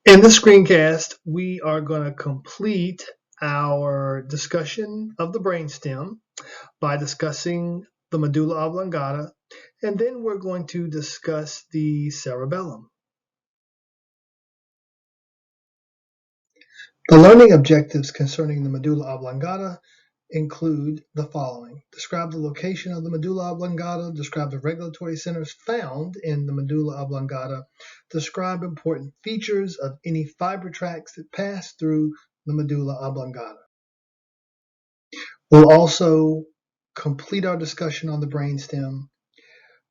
In this screencast, we are going to complete our discussion of the brainstem by discussing the medulla oblongata, and then we're going to discuss the cerebellum. The learning objectives concerning the medulla oblongata include the following. Describe the location of the medulla oblongata, describe the regulatory centers found in the medulla oblongata, describe important features of any fiber tracts that pass through the medulla oblongata. We'll also complete our discussion on the brainstem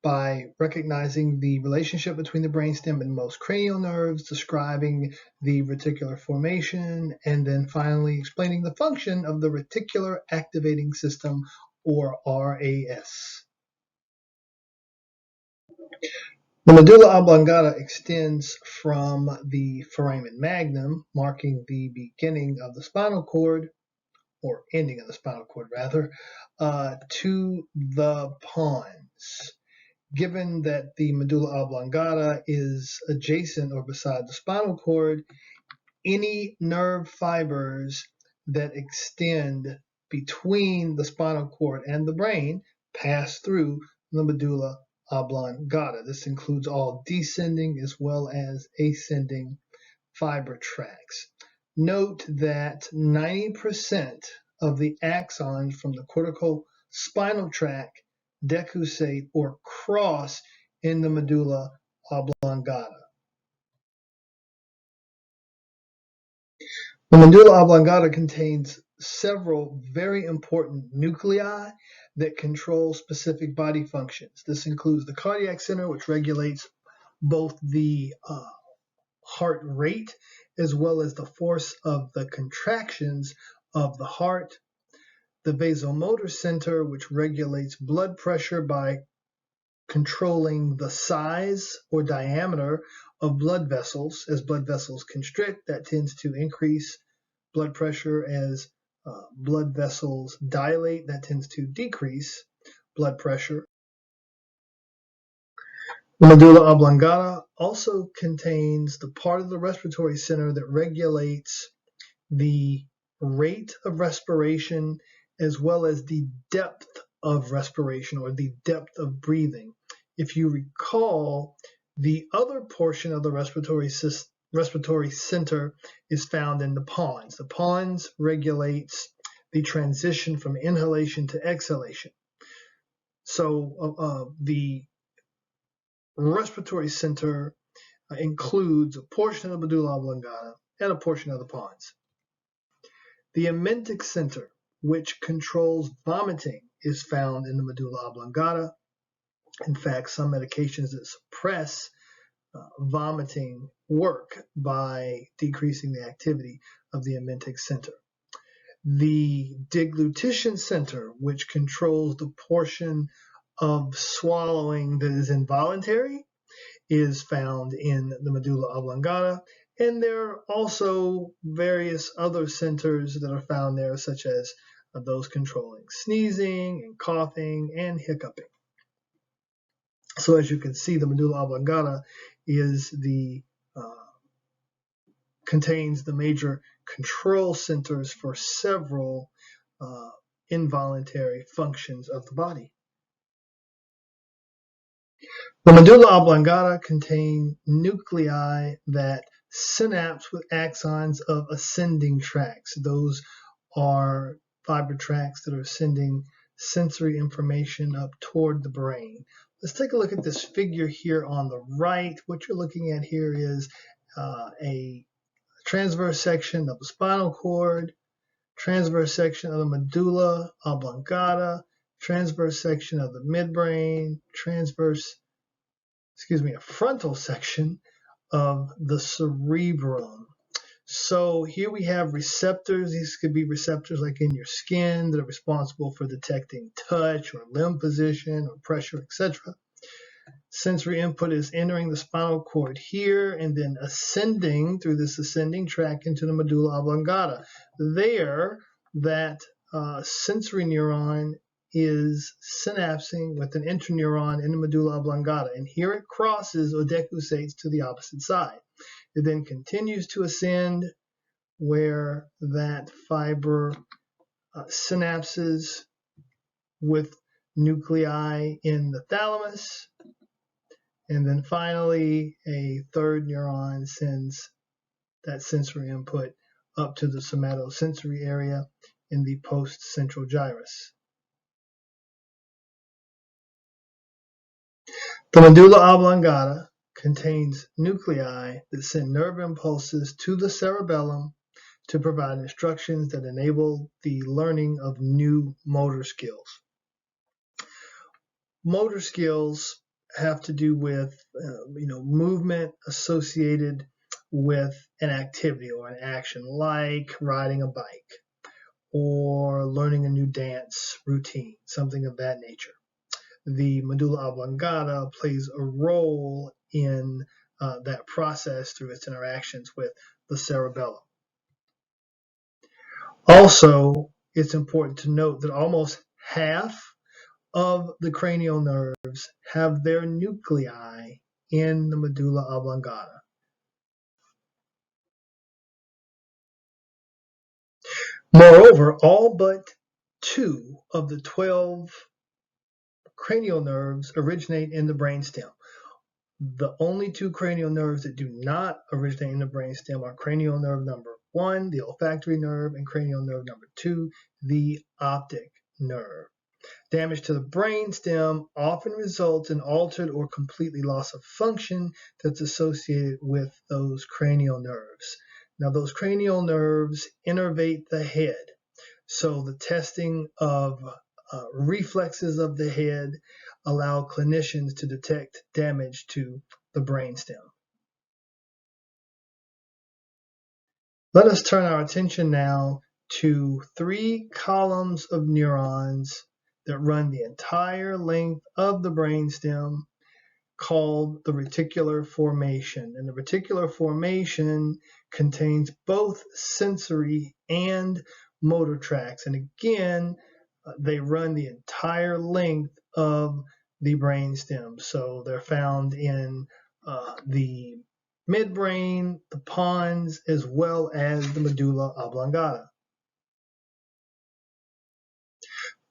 by recognizing the relationship between the brainstem and most cranial nerves, describing the reticular formation, and then finally explaining the function of the reticular activating system, or RAS. The medulla oblongata extends from the foramen magnum, marking the beginning of the spinal cord, or ending of the spinal cord rather, to the pons. Given that the medulla oblongata is adjacent or beside the spinal cord, any nerve fibers that extend between the spinal cord and the brain pass through the medulla oblongata. This includes all descending as well as ascending fiber tracts. Note that 90% of the axons from the cortical spinal tract decussate or cross in the medulla oblongata. The medulla oblongata contains several very important nuclei that control specific body functions. This includes the cardiac center, which regulates both the heart rate as well as the force of the contractions of the heart. The vasomotor center, which regulates blood pressure by controlling the size or diameter of blood vessels. As blood vessels constrict, that tends to increase blood pressure. As blood vessels dilate, that tends to decrease blood pressure. The medulla oblongata also contains the part of the respiratory center that regulates the rate of respiration as well as the depth of respiration, or the depth of breathing. If you recall, the other portion of the respiratory center is found in the pons. The pons regulates the transition from inhalation to exhalation. So the respiratory center includes a portion of the medulla oblongata and a portion of the pons. The ementic center, which controls vomiting, is found in the medulla oblongata. In fact, some medications that suppress vomiting work by decreasing the activity of the ementic center. The deglutition center, which controls the portion of swallowing that is involuntary, is found in the medulla oblongata. And there are also various other centers that are found there, such as those controlling sneezing and coughing and hiccuping. So as you can see, the medulla oblongata contains the major control centers for several involuntary functions of the body. The medulla oblongata contain nuclei that synapse with axons of ascending tracts. Those are fiber tracts that are sending sensory information up toward the brain. Let's take a look at this figure here on the right. What you're looking at here is a transverse section of the spinal cord, transverse section of the medulla oblongata, transverse section of the midbrain, a frontal section of the cerebrum. So here we have receptors. These could be receptors like in your skin that are responsible for detecting touch or limb position or pressure, etc. Sensory input is entering the spinal cord here and then ascending through this ascending tract into the medulla oblongata. There, that sensory neuron is synapsing with an interneuron in the medulla oblongata, and here it crosses or decussates to the opposite side. It then continues to ascend where that fiber synapses with nuclei in the thalamus, and then finally a third neuron sends that sensory input up to the somatosensory area in the post-central gyrus. The medulla oblongata contains nuclei that send nerve impulses to the cerebellum to provide instructions that enable the learning of new motor skills. Motor skills have to do with movement associated with an activity or an action, like riding a bike or learning a new dance routine, something of that nature. The medulla oblongata plays a role in that process through its interactions with the cerebellum. Also, it's important to note that almost half of the cranial nerves have their nuclei in the medulla oblongata. Moreover, all but 2 of the 12 cranial nerves originate in the brainstem. The only 2 cranial nerves that do not originate in the brainstem are cranial nerve number 1, the olfactory nerve, and cranial nerve number 2, the optic nerve. Damage to the brainstem often results in altered or completely loss of function that's associated with those cranial nerves. Now, those cranial nerves innervate the head, so the testing of reflexes of the head allow clinicians to detect damage to the brainstem. Let us turn our attention now to 3 columns of neurons that run the entire length of the brainstem, called the reticular formation. And the reticular formation contains both sensory and motor tracts. And again, they run the entire length of the brainstem. So they're found in the midbrain, the pons, as well as the medulla oblongata.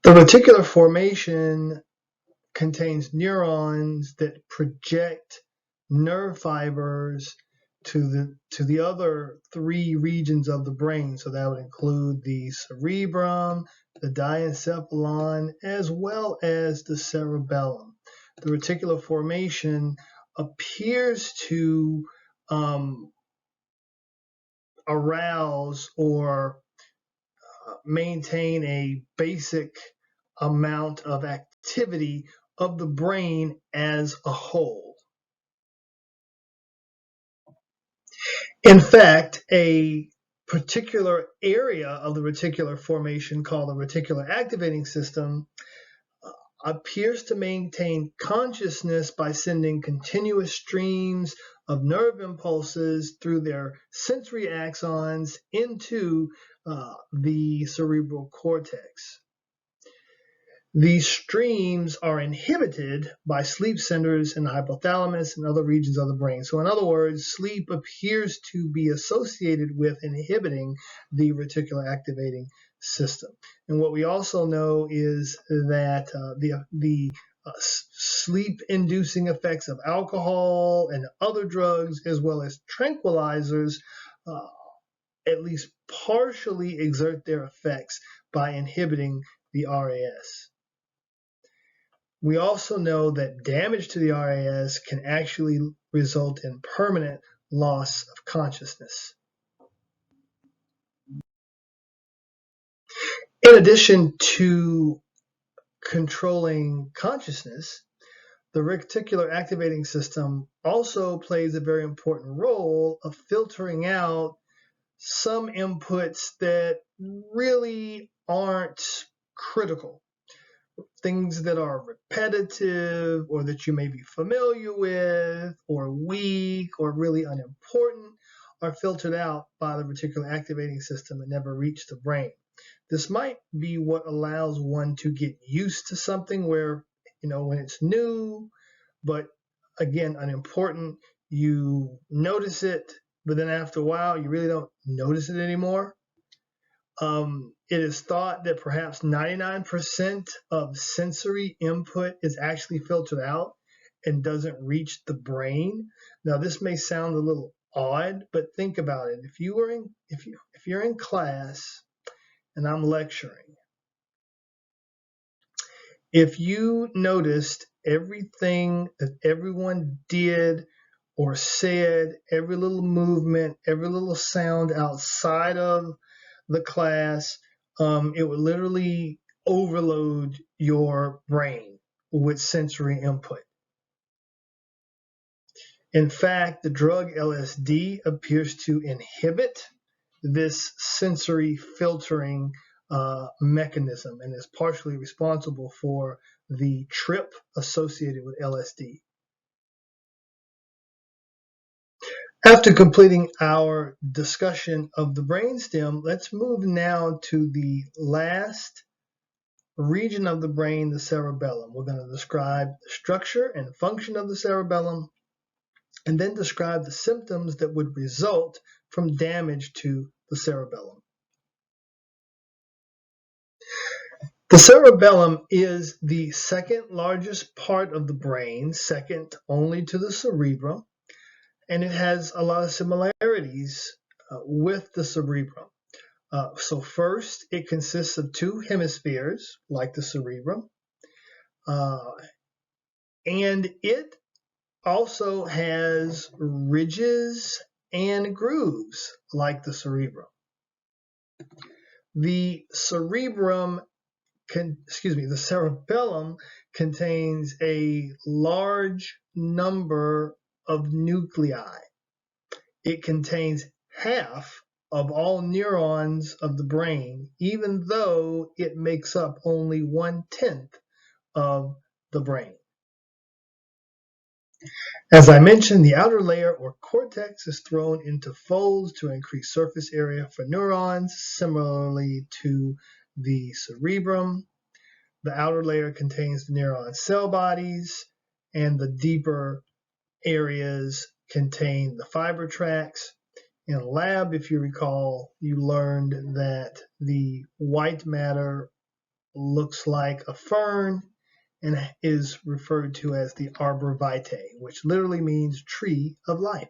The reticular formation contains neurons that project nerve fibers to the other 3 regions of the brain. So that would include the cerebrum, the diencephalon, as well as the cerebellum. The reticular formation appears to arouse or maintain a basic amount of activity of the brain as a whole. In fact, a particular area of the reticular formation called the reticular activating system appears to maintain consciousness by sending continuous streams of nerve impulses through their sensory axons into the cerebral cortex. These streams are inhibited by sleep centers in the hypothalamus and other regions of the brain. So in other words, sleep appears to be associated with inhibiting the reticular activating system. And what we also know is that the sleep-inducing effects of alcohol and other drugs, as well as tranquilizers, at least partially exert their effects by inhibiting the RAS. We also know that damage to the RAS can actually result in permanent loss of consciousness. In addition to controlling consciousness, the reticular activating system also plays a very important role of filtering out some inputs that really aren't critical. Things that are repetitive or that you may be familiar with or weak or really unimportant are filtered out by the reticular activating system and never reach the brain. This might be what allows one to get used to something where, when it's new, but again, unimportant, you notice it, but then after a while, you really don't notice it anymore. It is thought that perhaps 99% of sensory input is actually filtered out and doesn't reach the brain. Now, this may sound a little odd, but think about it. If you're in class and I'm lecturing, if you noticed everything that everyone did or said, every little movement, every little sound outside of the class, it would literally overload your brain with sensory input. In fact, the drug LSD appears to inhibit this sensory filtering mechanism and is partially responsible for the trip associated with LSD. After completing our discussion of the brainstem, let's move now to the last region of the brain, the cerebellum. We're going to describe the structure and function of the cerebellum and then describe the symptoms that would result from damage to the cerebellum. The cerebellum is the second largest part of the brain, second only to the cerebrum, and it has a lot of similarities with the cerebrum. So first, it consists of two hemispheres, like the cerebrum, and it also has ridges and grooves, like the cerebrum. The cerebellum contains a large number of nuclei. It contains half of all neurons of the brain, even though it makes up only 1/10 of the brain. As I mentioned, the outer layer or cortex is thrown into folds to increase surface area for neurons, similarly to the cerebrum. The outer layer contains the neuron cell bodies, and the deeper areas contain the fiber tracts. In lab, if you recall, you learned that the white matter looks like a fern and is referred to as the arbor vitae, which literally means tree of life.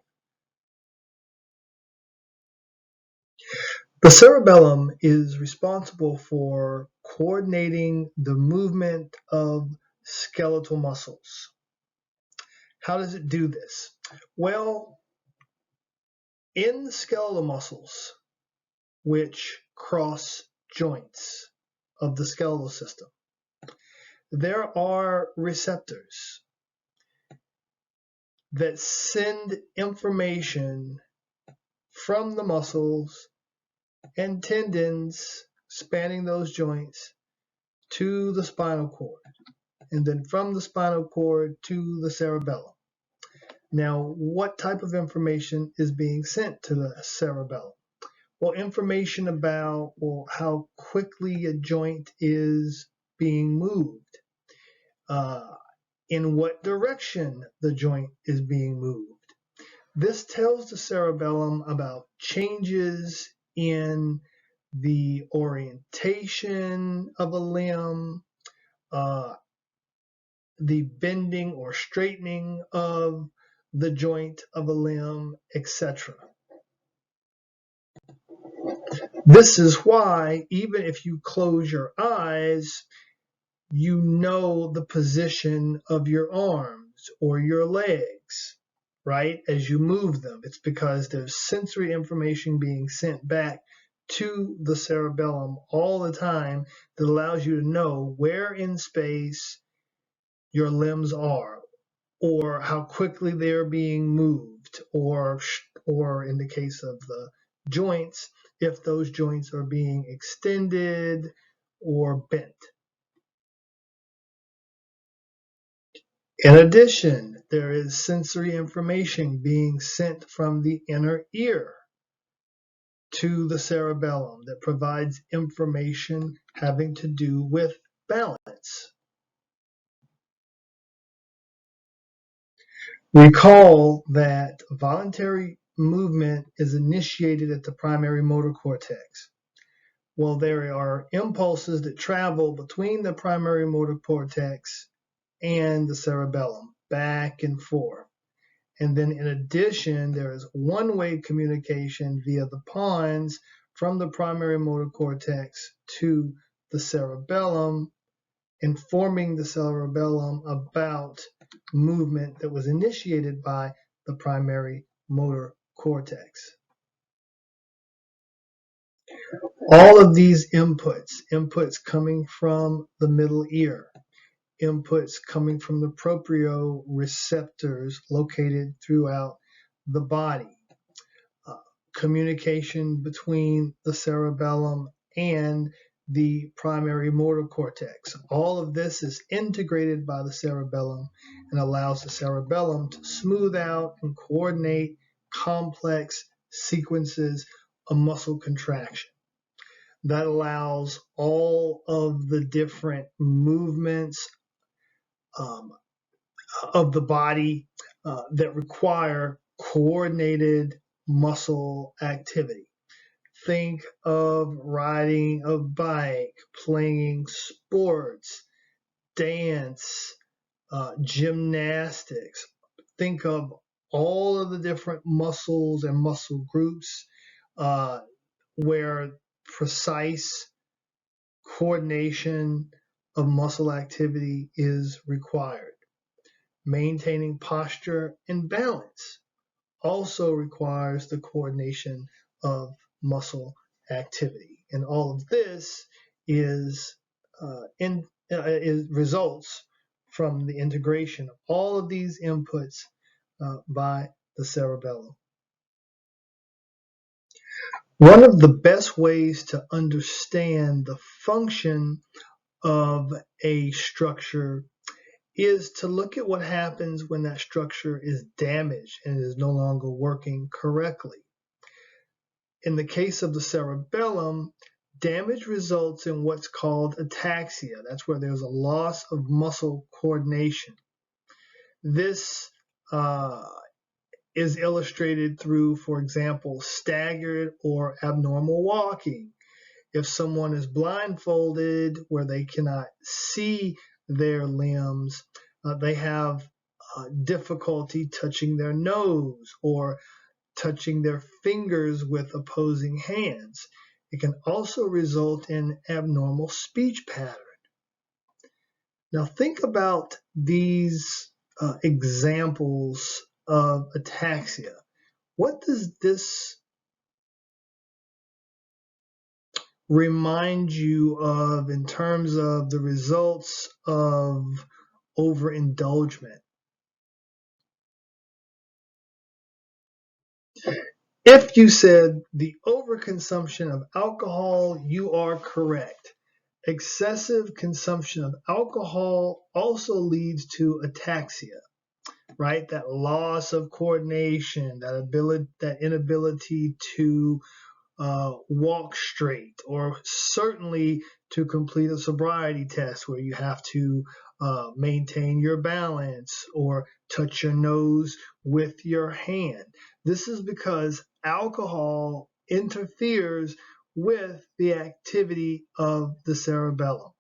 The cerebellum is responsible for coordinating the movement of skeletal muscles. How does it do this? Well, in the skeletal muscles, which cross joints of the skeletal system, there are receptors that send information from the muscles and tendons spanning those joints to the spinal cord, and then from the spinal cord to the cerebellum. Now, what type of information is being sent to the cerebellum? Well, information about how quickly a joint is being moved, in what direction the joint is being moved. This tells the cerebellum about changes in the orientation of a limb, the bending or straightening of the joint of a limb, etc. This is why even if you close your eyes, you know the position of your arms or your legs, right, as you move them. It's because there's sensory information being sent back to the cerebellum all the time that allows you to know where in space your limbs are, or how quickly they're being moved, or in the case of the joints, if those joints are being extended or bent. In addition, there is sensory information being sent from the inner ear to the cerebellum that provides information having to do with balance. Recall that voluntary movement is initiated at the primary motor cortex. Well, there are impulses that travel between the primary motor cortex and the cerebellum, back and forth. And then in addition, there is one-way communication via the pons from the primary motor cortex to the cerebellum, informing the cerebellum about movement that was initiated by the primary motor cortex. All of these inputs coming from the middle ear, inputs coming from the proprioceptors located throughout the body, communication between the cerebellum and the primary motor cortex. All of this is integrated by the cerebellum and allows the cerebellum to smooth out and coordinate complex sequences of muscle contraction. That allows all of the different movements of the body that require coordinated muscle activity. Think of riding a bike, playing sports, dance, gymnastics. Think of all of the different muscles and muscle groups where precise coordination of muscle activity is required. Maintaining posture and balance also requires the coordination of muscle activity. And all of this results from the integration of all of these inputs by the cerebellum. One of the best ways to understand the function of a structure is to look at what happens when that structure is damaged and is no longer working correctly. In the case of the cerebellum, damage results in what's called ataxia. That's where there's a loss of muscle coordination. This is illustrated through, for example, staggered or abnormal walking. If someone is blindfolded where they cannot see their limbs, they have difficulty touching their nose or touching their fingers with opposing hands. It can also result in abnormal speech pattern. Now think about these examples of ataxia. What does this remind you of in terms of the results of overindulgence? If you said the overconsumption of alcohol, you are correct. Excessive consumption of alcohol also leads to ataxia, right? That loss of coordination, that inability to walk straight, or certainly to complete a sobriety test where you have to maintain your balance or touch your nose with your hand. This is because alcohol interferes with the activity of the cerebellum.